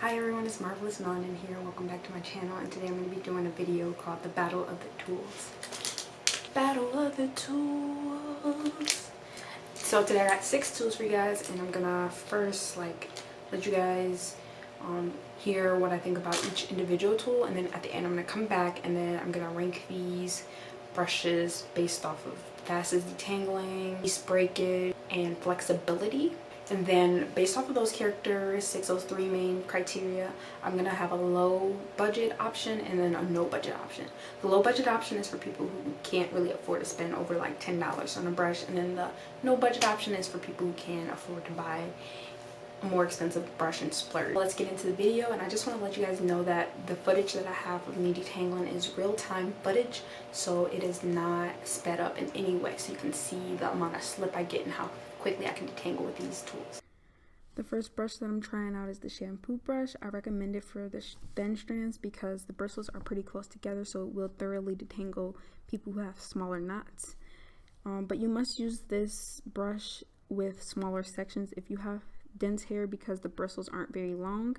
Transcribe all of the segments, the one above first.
Hi everyone, it's Marvelous Melanin here. Welcome back to my channel, and today I'm going to be doing a video called the Battle of the Tools. Battle of the Tools. So today I got 6 tools for you guys, and I'm gonna first let you guys hear what I think about each individual tool, and then at the end I'm gonna come back and then I'm gonna rank these brushes based off of fastest detangling, least breakage, and flexibility. And then based off of those characteristics, those 3 main criteria, I'm gonna have a low budget option and then a no budget option. The low budget option is for people who can't really afford to spend over like $10 on a brush, and then the no budget option is for people who can afford to buy a more expensive brush and splurge. Let's get into the video, and I just want to let you guys know that the footage that I have of me detangling is real-time footage, so it is not sped up in any way, so you can see the amount of slip I get and how quickly I can detangle with these tools. The first brush that I'm trying out is the Shampoo brush. I recommend it for the thin strands because the bristles are pretty close together, so it will thoroughly detangle people who have smaller knots. But you must use this brush with smaller sections if you have dense hair, because the bristles aren't very long,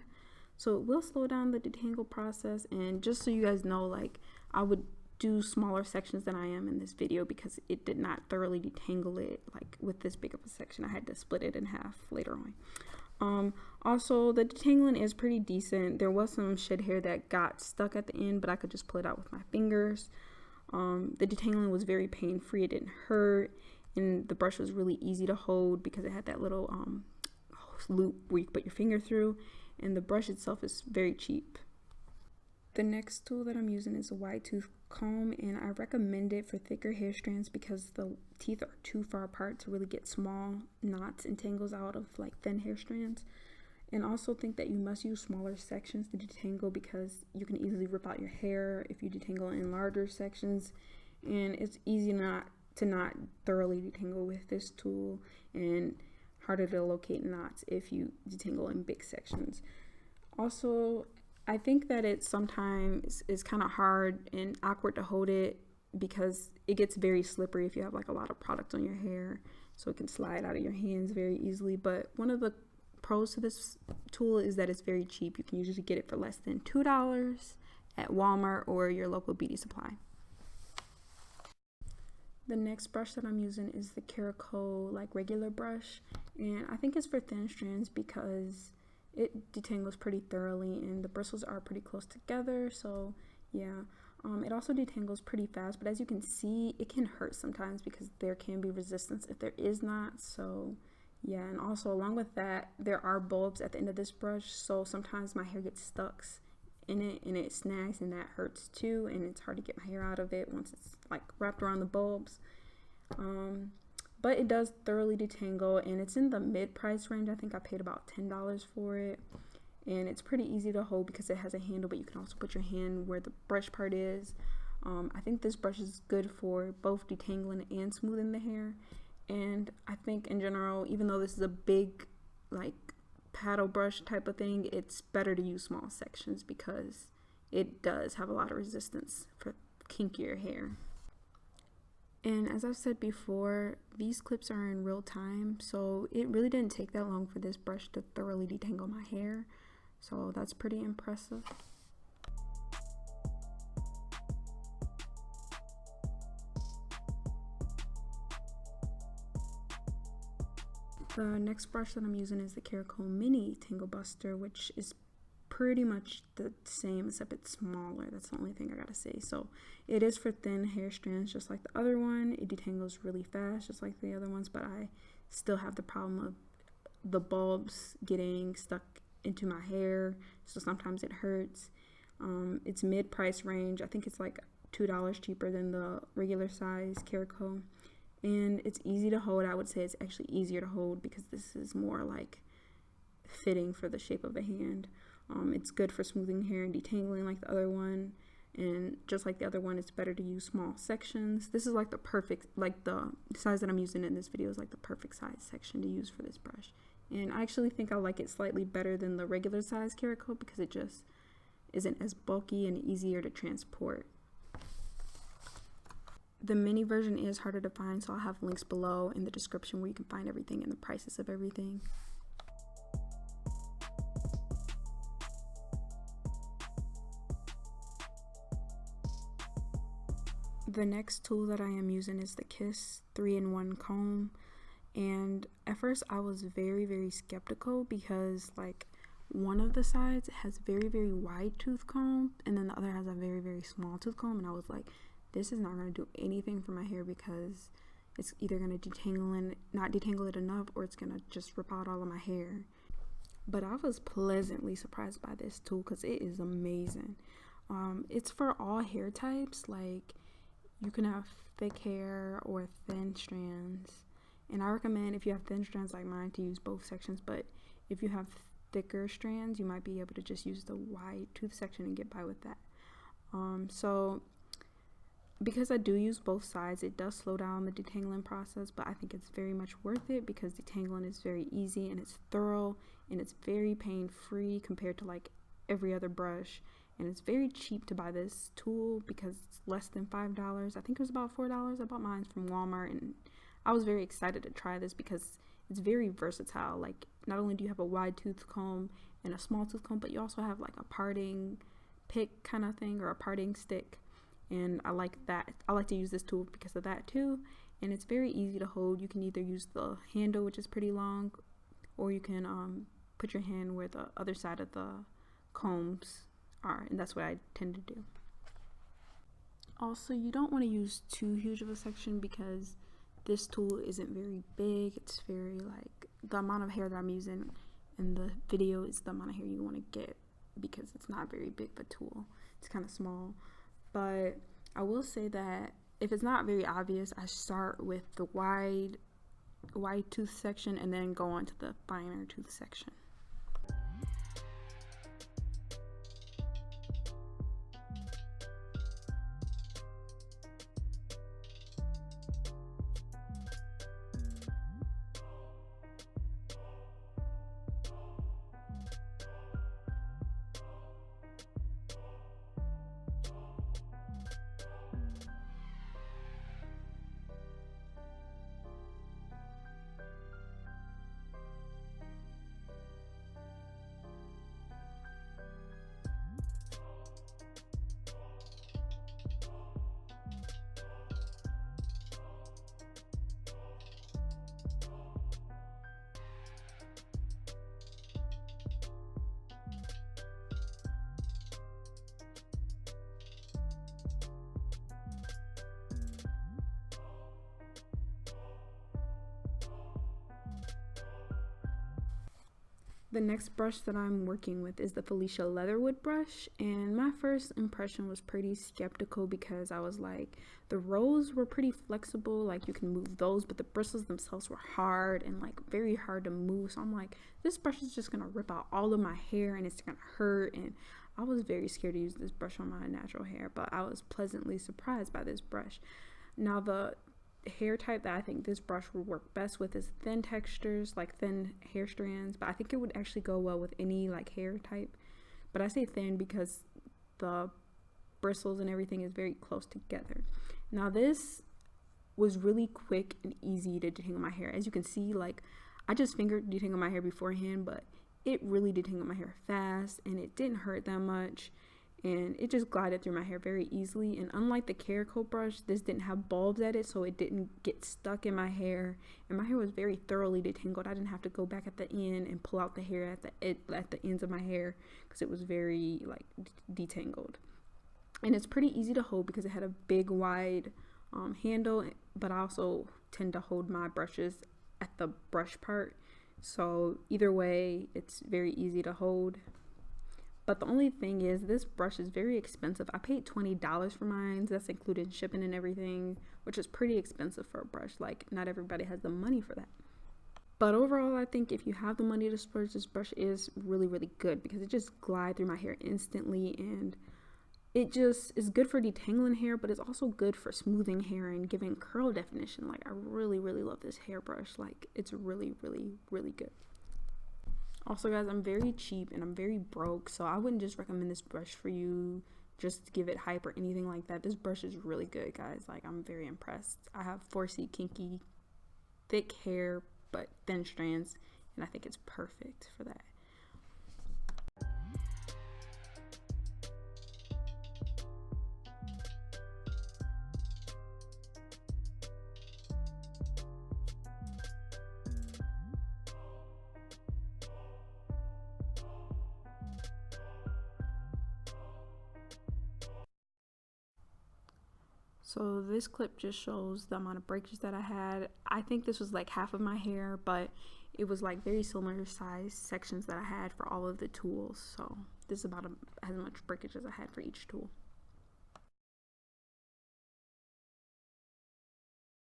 so it will slow down the detangle process. And just so you guys know, like, I would do smaller sections than I am in this video because it did not thoroughly detangle it like with this big of a section. I had to split it in half later on. Also, the detangling is pretty decent. There was some shed hair that got stuck at the end, but I could just pull it out with my fingers. The detangling was very pain-free. It didn't hurt, and the brush was really easy to hold because it had that little loop where you can put your finger through, and the brush itself is very cheap. The next tool that I'm using is a wide tooth comb, and I recommend it for thicker hair strands because the teeth are too far apart to really get small knots and tangles out of like thin hair strands. And also think that you must use smaller sections to detangle because you can easily rip out your hair if you detangle in larger sections, and it's easy not thoroughly detangle with this tool, and harder to locate knots if you detangle in big sections. Also, I think that it sometimes is kind of hard and awkward to hold it because it gets very slippery if you have like a lot of product on your hair, so it can slide out of your hands very easily. But one of the pros to this tool is that it's very cheap. You can usually get it for less than $2 at Walmart or your local beauty supply. The next brush that I'm using is the Kareco regular brush, and I think it's for thin strands because it detangles pretty thoroughly and the bristles are pretty close together, so yeah. It also detangles pretty fast, but as you can see, it can hurt sometimes because there can be resistance if there is not, so yeah. And also along with that, there are bulbs at the end of this brush, so sometimes my hair gets stuck in it and it snags, and that hurts too, and it's hard to get my hair out of it once it's like wrapped around the bulbs. But it does thoroughly detangle, and it's in the mid-price range. I think I paid about $10 for it, and it's pretty easy to hold because it has a handle, but you can also put your hand where the brush part is. I think this brush is good for both detangling and smoothing the hair, and I think in general, even though this is a big like paddle brush type of thing, it's better to use small sections because it does have a lot of resistance for kinkier hair. And as I've said before, these clips are in real time, so it really didn't take that long for this brush to thoroughly detangle my hair, so that's pretty impressive. The next brush that I'm using is the Kareco Mini Tangle Buster, which is pretty much the same except it's smaller. That's the only thing I gotta say. So it is for thin hair strands just like the other one. It detangles really fast just like the other ones, but I still have the problem of the bulbs getting stuck into my hair, so sometimes it hurts. It's mid-price range. I think it's like $2 cheaper than the regular size Kareco, and it's easy to hold. I would say it's actually easier to hold because this is more like fitting for the shape of a hand. It's good for smoothing hair and detangling like the other one, and just like the other one, it's better to use small sections. This is like the perfect, like the size that I'm using in this video is like the perfect size section to use for this brush, and I actually think I like it slightly better than the regular size Kareco because it just isn't as bulky and easier to transport. The mini version is harder to find, so I'll have links below in the description where you can find everything and the prices of everything. The next tool that I am using is the Kiss 3-in-1 comb, and at first I was very skeptical because like one of the sides has very wide tooth comb and then the other has a very small tooth comb, and I was like, this is not going to do anything for my hair because it's either going to not detangle it enough, or it's going to just rip out all of my hair. But I was pleasantly surprised by this tool because it is amazing. It's for all hair types. Like, you can have thick hair or thin strands, and I recommend, if you have thin strands like mine, to use both sections. But if you have thicker strands, you might be able to just use the wide tooth section and get by with that. So because I do use both sides, it does slow down the detangling process, but I think it's very much worth it because detangling is very easy and it's thorough and it's very pain-free compared to like every other brush. And it's very cheap to buy this tool because it's less than $5. I think it was about $4. I bought mine from Walmart, and I was very excited to try this because it's very versatile. Like, not only do you have a wide tooth comb and a small tooth comb, but you also have like a parting pick kind of thing, or a parting stick. And I like that. I like to use this tool because of that too. And it's very easy to hold. You can either use the handle, which is pretty long, or you can put your hand where the other side of the combs are, and that's what I tend to do. Also, you don't want to use too huge of a section because this tool isn't very big. It's very like, the amount of hair that I'm using in the video is the amount of hair you want to get because it's not very big of a tool. It's kind of small. But I will say that if it's not very obvious, I start with the wide tooth section and then go on to the finer tooth section. The next brush that I'm working with is the Felicia Leatherwood brush, and my first impression was pretty skeptical because I was like, the rows were pretty flexible, like you can move those, but the bristles themselves were hard and like very hard to move. So I'm like, this brush is just gonna rip out all of my hair and it's gonna hurt, and I was very scared to use this brush on my natural hair, but I was pleasantly surprised by this brush. Now, the hair type that I think this brush would work best with is thin textures, like thin hair strands, but I think it would actually go well with any like hair type. But I say thin because the bristles and everything is very close together. Now, this was really quick and easy to detangle my hair. As you can see, like, I just finger detangled my hair beforehand, but it really detangled my hair fast and it didn't hurt that much. And it just glided through my hair very easily. And unlike the Kareco brush, this didn't have bulbs at it, so it didn't get stuck in my hair. And my hair was very thoroughly detangled. I didn't have to go back at the end and pull out the hair at the ends of my hair because it was very like detangled. And it's pretty easy to hold because it had a big wide handle, but I also tend to hold my brushes at the brush part. So either way, it's very easy to hold. But the only thing is, this brush is very expensive. I paid $20 for mine. So that's including shipping and everything, which is pretty expensive for a brush. Like, not everybody has the money for that. But overall, I think if you have the money to splurge, this brush is really good because it just glides through my hair instantly, and it just is good for detangling hair, but it's also good for smoothing hair and giving curl definition. Like, I really love this hairbrush. Like, it's really good. Also, guys, I'm very cheap and I'm very broke, so I wouldn't just recommend this brush for you just to give it hype or anything like that. This brush is really good, guys. Like, I'm very impressed. I have 4C kinky thick hair but thin strands, and I think it's perfect for that. So this clip just shows the amount of breakage that I had. I think this was like half of my hair, but it was like very similar size sections that I had for all of the tools. So this is about as much breakage as I had for each tool.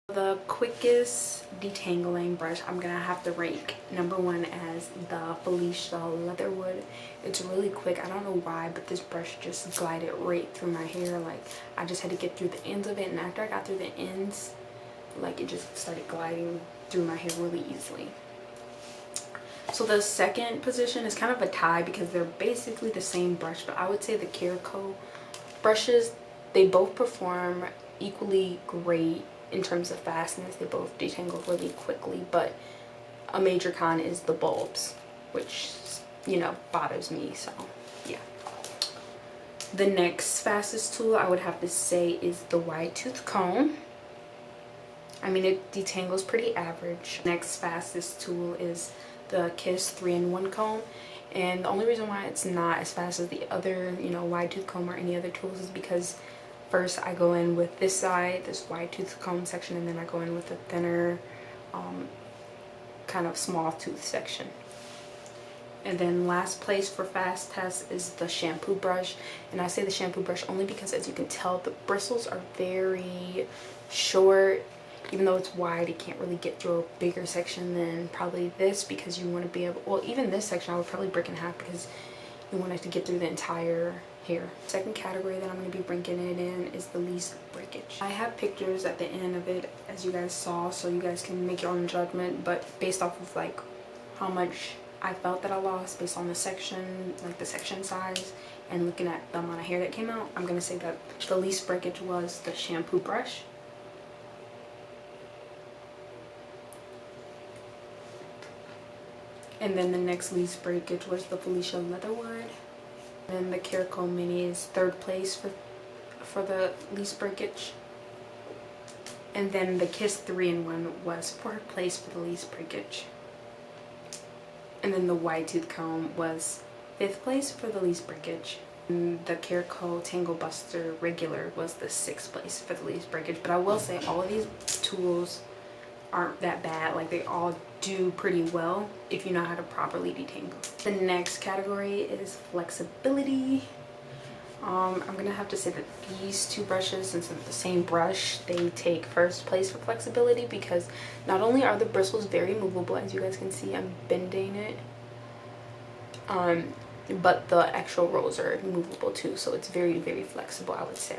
The quickest detangling brush, I'm gonna have to rank number one as the Felicia Leatherwood. It's really quick. I don't know why, but this brush just glided right through my hair. Like, I just had to get through the ends of it, and after I got through the ends, like, it just started gliding through my hair really easily. So the second position is kind of a tie because they're basically the same brush, but I would say the Kareco brushes, they both perform equally great in terms of fastness. They both detangle really quickly, but a major con is the bulbs, which, you know, bothers me. So yeah. The next fastest tool I would have to say is the wide tooth comb. I mean, it detangles pretty average. Next fastest tool is the Kiss 3-in-1 comb, and the only reason why it's not as fast as the other, you know, wide tooth comb or any other tools is because first I go in with this side, this wide tooth comb section, and then I go in with a thinner kind of small tooth section. And then last place for fast test is the shampoo brush, and I say the shampoo brush only because, as you can tell, the bristles are very short. Even though it's wide, it can't really get through a bigger section than probably this, because you want to be able, well, even this section I would probably break in half because you want it to get through the entire hair. Second category that I'm going to be breaking it in is the least breakage. I have pictures at the end of it, as you guys saw, so you guys can make your own judgment, but based off of like how much I felt that I lost based on the section, like the section size, and looking at the amount of hair that came out, I'm going to say that the least breakage was the shampoo brush. And then the next least breakage was the Felicia Leatherwood. And then the Kareco Mini is third place for the least breakage. And then the Kiss 3-in-1 was fourth place for the least breakage. And then the wide tooth comb was fifth place for the least breakage. And the Kareco Tangle Buster regular was the sixth place for the least breakage. But I will say all of these tools aren't that bad. Like, they all do pretty well if you know how to properly detangle. The next category is flexibility. I'm gonna have to say that these two brushes, since they're the same brush, they take first place for flexibility, because not only are the bristles very movable, as you guys can see, I'm bending it, but the actual rolls are movable too, so it's very, very flexible, I would say.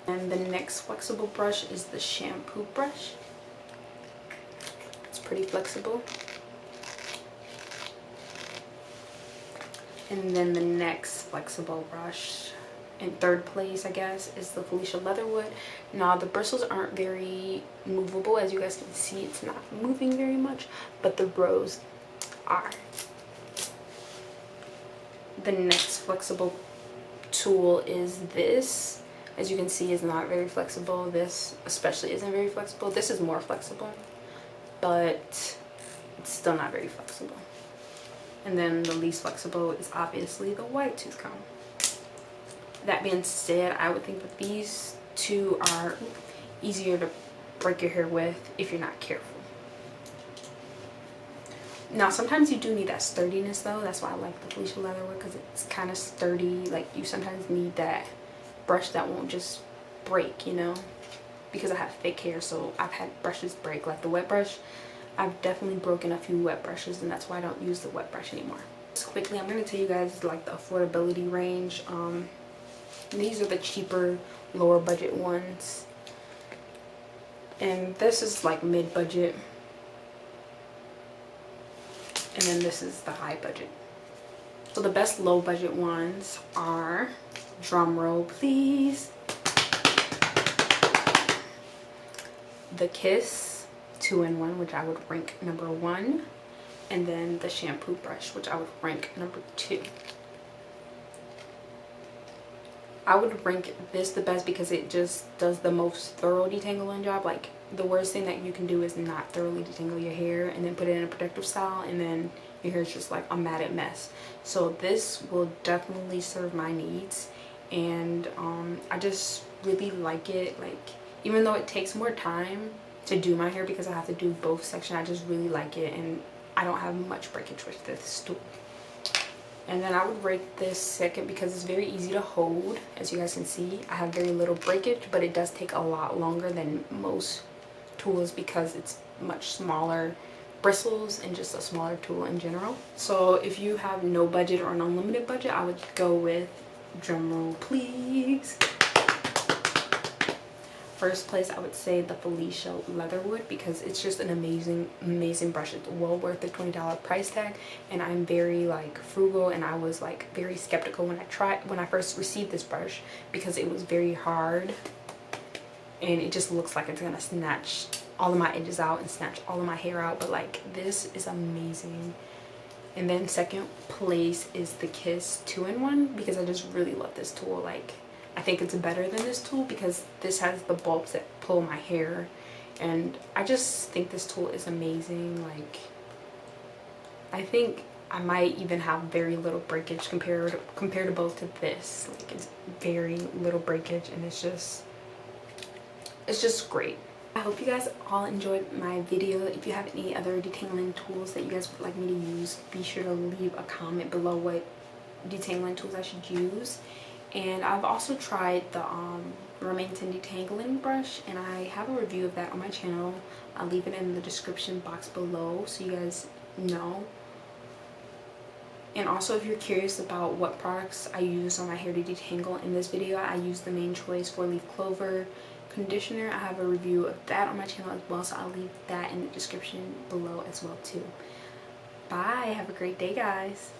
And the next flexible brush is the shampoo brush. Pretty flexible. And then the next flexible brush in third place, I guess, is the Felicia Leatherwood. Now the bristles aren't very movable, as you guys can see, it's not moving very much, but the rows are. The next flexible tool is this. As you can see, is not very flexible. This especially isn't very flexible. This is more flexible, but it's still not very flexible. And then the least flexible is obviously the wide tooth comb. That being said, I would think that these two are easier to break your hair with if you're not careful. Now sometimes you do need that sturdiness though. That's why I like the Felicia Leatherwood, because it's kind of sturdy. Like, you sometimes need that brush that won't just break, you know, because I have thick hair, so I've had brushes break. Like the wet brush, I've definitely broken a few wet brushes, and that's why I don't use the wet brush anymore. Just quickly, I'm going to tell you guys like the affordability range. These are the cheaper, lower budget ones, and this is like mid-budget, and then this is the high budget. So the best low budget ones are, drum roll please, the Kiss 2-in-1, which I would rank number 1, and then the shampoo brush, which I would rank number 2. I would rank this the best because it just does the most thorough detangling job. Like, the worst thing that you can do is not thoroughly detangle your hair and then put it in a protective style, and then your hair is just like a matted mess. So this will definitely serve my needs, and I just really like it. Like, even though it takes more time to do my hair because I have to do both sections, I just really like it, and I don't have much breakage with this tool. And then I would rate this second because it's very easy to hold. As you guys can see, I have very little breakage, but it does take a lot longer than most tools because it's much smaller bristles and just a smaller tool in general. So if you have no budget or an unlimited budget, I would go with, drumroll please, first place I would say the Felicia Leatherwood, because it's just an amazing brush. It's well worth the $20 price tag, and I'm very like frugal, and I was like very skeptical when I first received this brush because it was very hard and it just looks like it's gonna snatch all of my edges out and snatch all of my hair out, but like this is amazing. And then second place is the Kiss 2-in-1 because I just really love this tool. Like, I think it's better than this tool because this has the bulbs that pull my hair, and I just think this tool is amazing. Like, I think I might even have very little breakage compared to both to this. Like, it's very little breakage, and it's just great. I hope you guys all enjoyed my video. If you have any other detangling tools that you guys would like me to use, be sure to leave a comment below what detangling tools I should use. And I've also tried the Remington detangling brush, and I have a review of that on my channel. I'll leave it in the description box below so you guys know. And also, if you're curious about what products I use on my hair to detangle, in this video I use the Main Choice 4-leaf clover conditioner. I have a review of that on my channel as well, so I'll leave that in the description below as well too. Bye, have a great day guys.